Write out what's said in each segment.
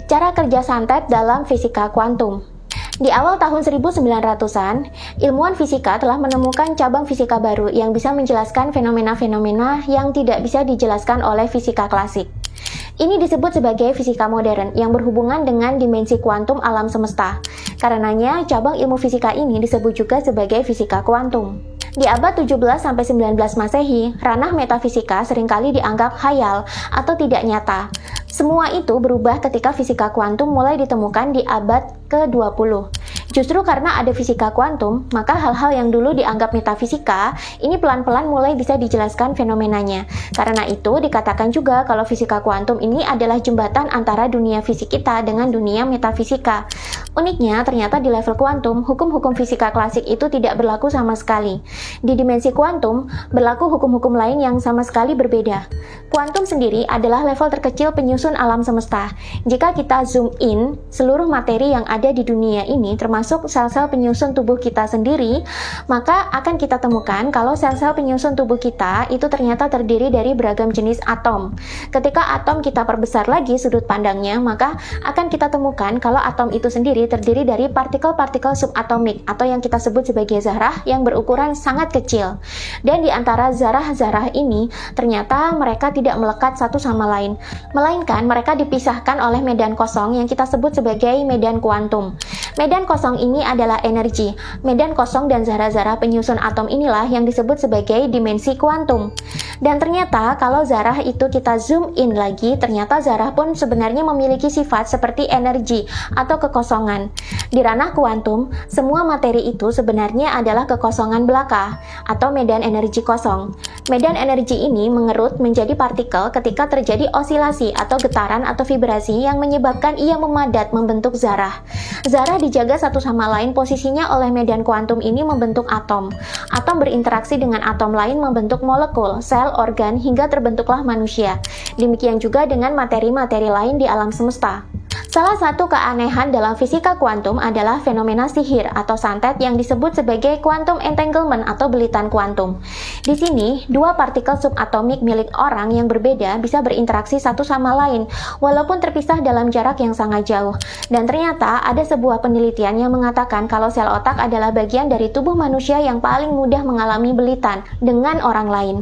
Cara kerja santet dalam fisika kuantum. Di awal tahun 1900-an, ilmuwan fisika telah menemukan cabang fisika baru yang bisa menjelaskan fenomena-fenomena yang tidak bisa dijelaskan oleh fisika klasik. Ini disebut sebagai fisika modern yang berhubungan dengan dimensi kuantum alam semesta. Karenanya, cabang ilmu fisika ini disebut juga sebagai fisika kuantum. Di abad 17-19 Masehi, ranah metafisika seringkali dianggap khayal atau tidak nyata. Semua itu berubah ketika fisika kuantum mulai ditemukan di abad ke-20. Justru karena ada fisika kuantum, maka hal-hal yang dulu dianggap metafisika, ini pelan-pelan mulai bisa dijelaskan fenomenanya. Karena itu, dikatakan juga kalau fisika kuantum ini adalah jembatan antara dunia fisik kita dengan dunia metafisika. Uniknya, ternyata di level kuantum, hukum-hukum fisika klasik itu tidak berlaku sama sekali. Di dimensi kuantum, berlaku hukum-hukum lain yang sama sekali berbeda. Kuantum sendiri adalah level terkecil penyusun alam semesta. Jika kita zoom in, seluruh materi yang ada di dunia ini, termasuk sel-sel penyusun tubuh kita sendiri, maka akan kita temukan kalau sel-sel penyusun tubuh kita itu ternyata terdiri dari beragam jenis atom. Ketika atom kita perbesar lagi sudut pandangnya, maka akan kita temukan kalau atom itu sendiri terdiri dari partikel-partikel subatomik atau yang kita sebut sebagai zarah yang berukuran sangat kecil. Dan di antara zarah-zarah ini, ternyata mereka tidak melekat satu sama lain, melainkan mereka dipisahkan oleh medan kosong yang kita sebut sebagai medan kuantum. Medan kosong ini adalah energi. Medan kosong dan zarah-zarah penyusun atom inilah yang disebut sebagai dimensi kuantum. Dan ternyata kalau zarah itu kita zoom in lagi, ternyata zarah pun sebenarnya memiliki sifat seperti energi atau kekosongan. Di ranah kuantum, semua materi itu sebenarnya adalah kekosongan belaka atau medan energi kosong. Medan energi ini mengerut menjadi partikel ketika terjadi osilasi atau getaran atau vibrasi yang menyebabkan ia memadat membentuk zarah. Zarah dijaga satu sama lain posisinya oleh medan kuantum ini membentuk atom. Atom berinteraksi dengan atom lain membentuk molekul, sel, organ, hingga terbentuklah manusia. Demikian juga dengan materi-materi lain di alam semesta. Salah satu keanehan dalam fisika kuantum adalah fenomena sihir atau santet yang disebut sebagai quantum entanglement atau belitan kuantum. Di sini, dua partikel subatomik milik orang yang berbeda bisa berinteraksi satu sama lain, walaupun terpisah dalam jarak yang sangat jauh. Dan ternyata ada sebuah penelitian yang mengatakan kalau sel otak adalah bagian dari tubuh manusia yang paling mudah mengalami belitan dengan orang lain.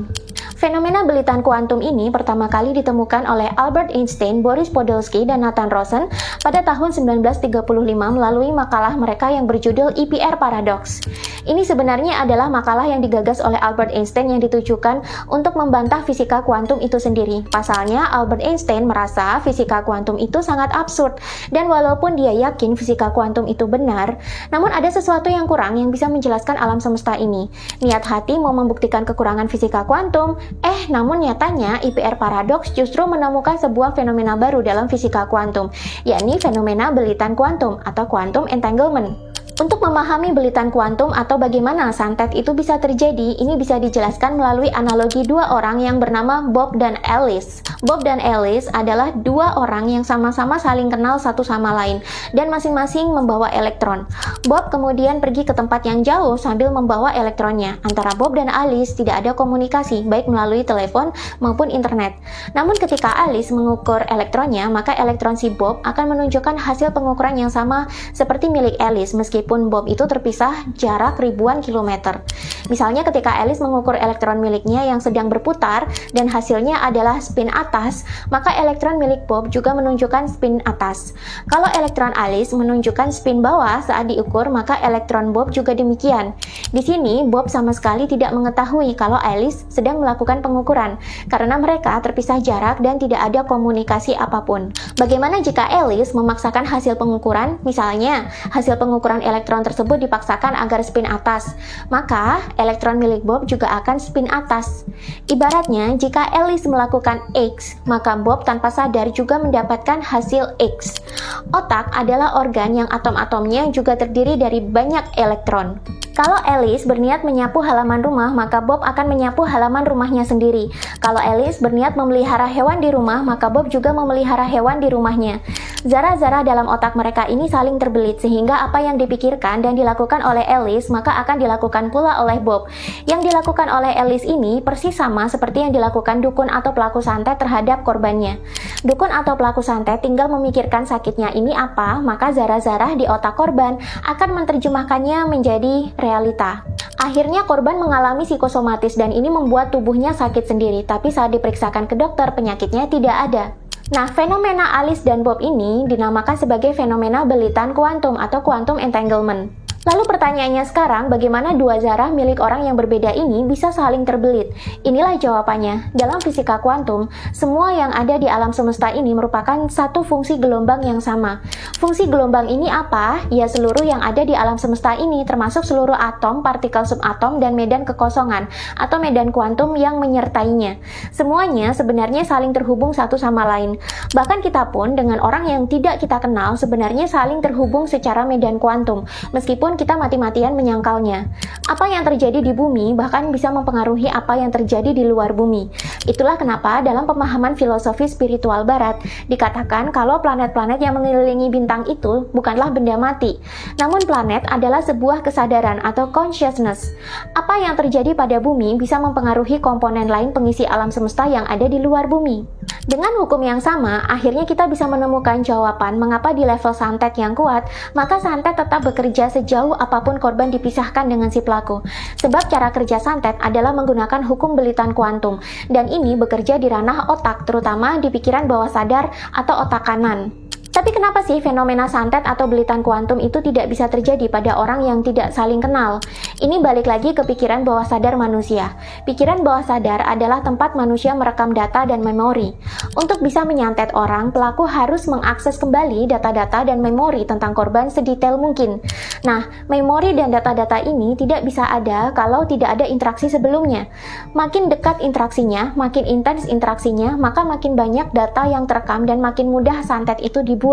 Fenomena belitan kuantum ini pertama kali ditemukan oleh Albert Einstein, Boris Podolsky, dan Nathan Rosen pada tahun 1935 melalui makalah mereka yang berjudul EPR Paradox. Ini sebenarnya adalah makalah yang digagas oleh Albert Einstein yang ditujukan untuk membantah fisika kuantum itu sendiri. Pasalnya, Albert Einstein merasa fisika kuantum itu sangat absurd, dan walaupun dia yakin fisika kuantum itu benar, namun ada sesuatu yang kurang yang bisa menjelaskan alam semesta ini. Niat hati mau membuktikan kekurangan fisika kuantum, namun nyatanya EPR Paradox justru menemukan sebuah fenomena baru dalam fisika kuantum, yakni fenomena belitan kuantum atau quantum entanglement. Untuk memahami belitan kuantum atau bagaimana santet itu bisa terjadi, ini bisa dijelaskan melalui analogi dua orang yang bernama Bob dan Alice. Bob dan Alice adalah dua orang yang sama-sama saling kenal satu sama lain dan masing-masing membawa elektron. Bob kemudian pergi ke tempat yang jauh sambil membawa elektronnya. Antara Bob dan Alice tidak ada komunikasi, baik melalui telepon maupun internet. Namun ketika Alice mengukur elektronnya, maka elektron si Bob akan menunjukkan hasil pengukuran yang sama seperti milik Alice, meskipun Bob itu terpisah jarak ribuan kilometer. Misalnya ketika Alice mengukur elektron miliknya yang sedang berputar dan hasilnya adalah spin atas, maka elektron milik Bob juga menunjukkan spin atas. Kalau elektron Alice menunjukkan spin bawah saat diukur, maka elektron Bob juga demikian. Di sini Bob sama sekali tidak mengetahui kalau Alice sedang melakukan pengukuran karena mereka terpisah jarak dan tidak ada komunikasi apapun. Bagaimana jika Alice memaksakan hasil pengukuran? Misalnya, hasil pengukuran elektron tersebut dipaksakan agar spin atas, maka elektron milik Bob juga akan spin atas. Ibaratnya, jika Alice melakukan X, maka Bob tanpa sadar juga mendapatkan hasil X. Otak adalah organ yang atom-atomnya juga terdiri dari banyak elektron. Kalau Alice berniat menyapu halaman rumah, maka Bob akan menyapu halaman rumahnya sendiri. Kalau Alice berniat memelihara hewan di rumah, maka Bob juga memelihara hewan di rumahnya. Zarah-zarah dalam otak mereka ini saling terbelit sehingga apa yang dipikirkan dan dilakukan oleh Alice maka akan dilakukan pula oleh Bob. Yang dilakukan oleh Alice ini persis sama seperti yang dilakukan dukun atau pelaku santet terhadap korbannya. Dukun atau pelaku santet tinggal memikirkan sakitnya ini apa, maka zarah-zarah di otak korban akan menerjemahkannya menjadi realita. Akhirnya korban mengalami psikosomatis dan ini membuat tubuhnya sakit sendiri, tapi saat diperiksakan ke dokter penyakitnya tidak ada. Nah, fenomena Alice dan Bob ini dinamakan sebagai fenomena belitan kuantum atau quantum entanglement. Lalu pertanyaannya sekarang, bagaimana dua zarah milik orang yang berbeda ini bisa saling terbelit? Inilah jawabannya. Dalam fisika kuantum, semua yang ada di alam semesta ini merupakan satu fungsi gelombang yang sama. Fungsi gelombang ini apa? Ya, seluruh yang ada di alam semesta ini, termasuk seluruh atom, partikel subatom, dan medan kekosongan, atau medan kuantum yang menyertainya. Semuanya sebenarnya saling terhubung satu sama lain. Bahkan kita pun, dengan orang yang tidak kita kenal, sebenarnya saling terhubung secara medan kuantum, meskipun kita mati-matian menyangkalnya. Apa yang terjadi di bumi bahkan bisa mempengaruhi apa yang terjadi di luar bumi. Itulah kenapa dalam pemahaman filosofi spiritual barat dikatakan kalau planet-planet yang mengelilingi bintang itu bukanlah benda mati, namun planet adalah sebuah kesadaran atau consciousness. Apa yang terjadi pada bumi bisa mempengaruhi komponen lain pengisi alam semesta yang ada di luar bumi. Dengan hukum yang sama, akhirnya kita bisa menemukan jawaban mengapa di level santet yang kuat, maka santet tetap bekerja sejauh apapun korban dipisahkan dengan si pelaku. Sebab cara kerja santet adalah menggunakan hukum belitan kuantum, dan ini bekerja di ranah otak, terutama di pikiran bawah sadar atau otak kanan. Tapi kenapa sih fenomena santet atau belitan kuantum itu tidak bisa terjadi pada orang yang tidak saling kenal? Ini balik lagi ke pikiran bawah sadar manusia. Pikiran bawah sadar adalah tempat manusia merekam data dan memori. Untuk bisa menyantet orang, pelaku harus mengakses kembali data-data dan memori tentang korban sedetail mungkin. Nah, memori dan data-data ini tidak bisa ada kalau tidak ada interaksi sebelumnya. Makin dekat interaksinya, makin intens interaksinya, maka makin banyak data yang terekam dan makin mudah santet itu dibuat.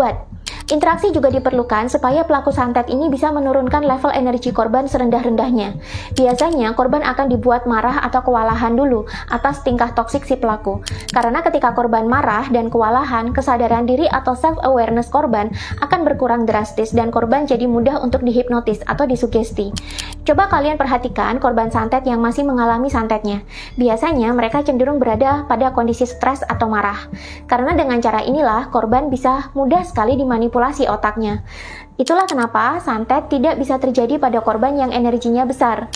Interaksi juga diperlukan supaya pelaku santet ini bisa menurunkan level energi korban serendah-rendahnya. Biasanya korban akan dibuat marah atau kewalahan dulu atas tingkah toksik si pelaku. Karena ketika korban marah dan kewalahan, kesadaran diri atau self-awareness korban akan berkurang drastis dan korban jadi mudah untuk dihipnotis atau disugesti. Coba kalian perhatikan korban santet yang masih mengalami santetnya. Biasanya mereka cenderung berada pada kondisi stres atau marah. Karena dengan cara inilah korban bisa mudah sekali dimanipulasi otaknya. Itulah kenapa santet tidak bisa terjadi pada korban yang energinya besar.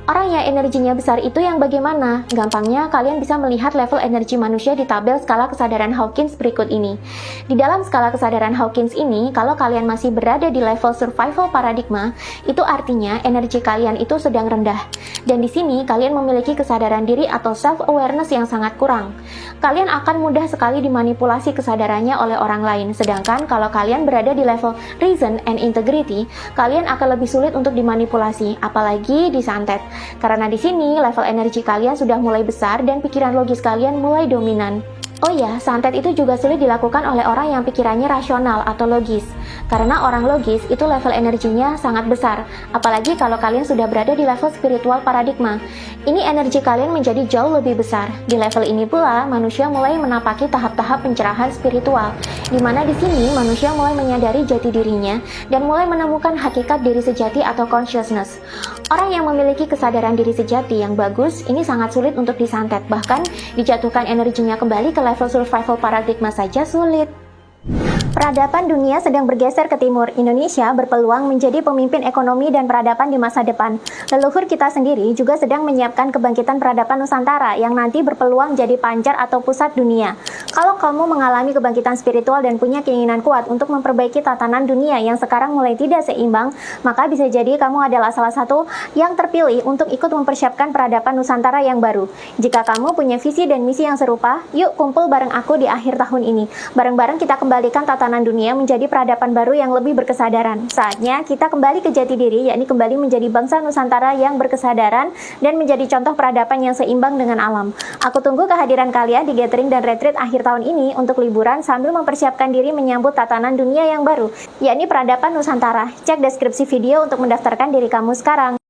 Orang yang energinya besar itu yang bagaimana? Gampangnya kalian bisa melihat level energi manusia di tabel skala kesadaran Hawkins berikut ini. Di dalam skala kesadaran Hawkins ini, kalau kalian masih berada di level survival paradigma, itu artinya energi kalian itu sedang rendah. Dan di sini kalian memiliki kesadaran diri atau self-awareness yang sangat kurang. Kalian akan mudah sekali dimanipulasi kesadarannya oleh orang lain. Sedangkan kalau kalian berada di level reason and integrity, kalian akan lebih sulit untuk dimanipulasi, apalagi disantet. Karena di sini level energi kalian sudah mulai besar dan pikiran logis kalian mulai dominan. Oh ya, santet itu juga sulit dilakukan oleh orang yang pikirannya rasional atau logis. Karena orang logis itu level energinya sangat besar, apalagi kalau kalian sudah berada di level spiritual paradigma. Ini energi kalian menjadi jauh lebih besar. Di level ini pula, manusia mulai menapaki tahap-tahap pencerahan spiritual, di mana di sini manusia mulai menyadari jati dirinya dan mulai menemukan hakikat diri sejati atau consciousness. Orang yang memiliki kesadaran diri sejati yang bagus, ini sangat sulit untuk disantet, bahkan dijatuhkan energinya kembali ke level survival paradigma saja sulit. Peradaban dunia sedang bergeser ke timur. Indonesia berpeluang menjadi pemimpin ekonomi dan peradaban di masa depan. Leluhur kita sendiri juga sedang menyiapkan kebangkitan peradaban Nusantara yang nanti berpeluang jadi pancar atau pusat dunia. Kalau kamu mengalami kebangkitan spiritual dan punya keinginan kuat untuk memperbaiki tatanan dunia yang sekarang mulai tidak seimbang, maka bisa jadi kamu adalah salah satu yang terpilih untuk ikut mempersiapkan peradaban Nusantara yang baru. Jika kamu punya visi dan misi yang serupa, yuk kumpul bareng aku di akhir tahun ini. Bareng-bareng kita kembalikan tatanan dunia menjadi peradaban baru yang lebih berkesadaran. Saatnya kita kembali ke jati diri, yakni kembali menjadi bangsa Nusantara yang berkesadaran dan menjadi contoh peradaban yang seimbang dengan alam. Aku tunggu kehadiran kalian di gathering dan retreat akhir tahun ini untuk liburan sambil mempersiapkan diri menyambut tatanan dunia yang baru, yakni peradaban Nusantara. Cek deskripsi video untuk mendaftarkan diri kamu sekarang.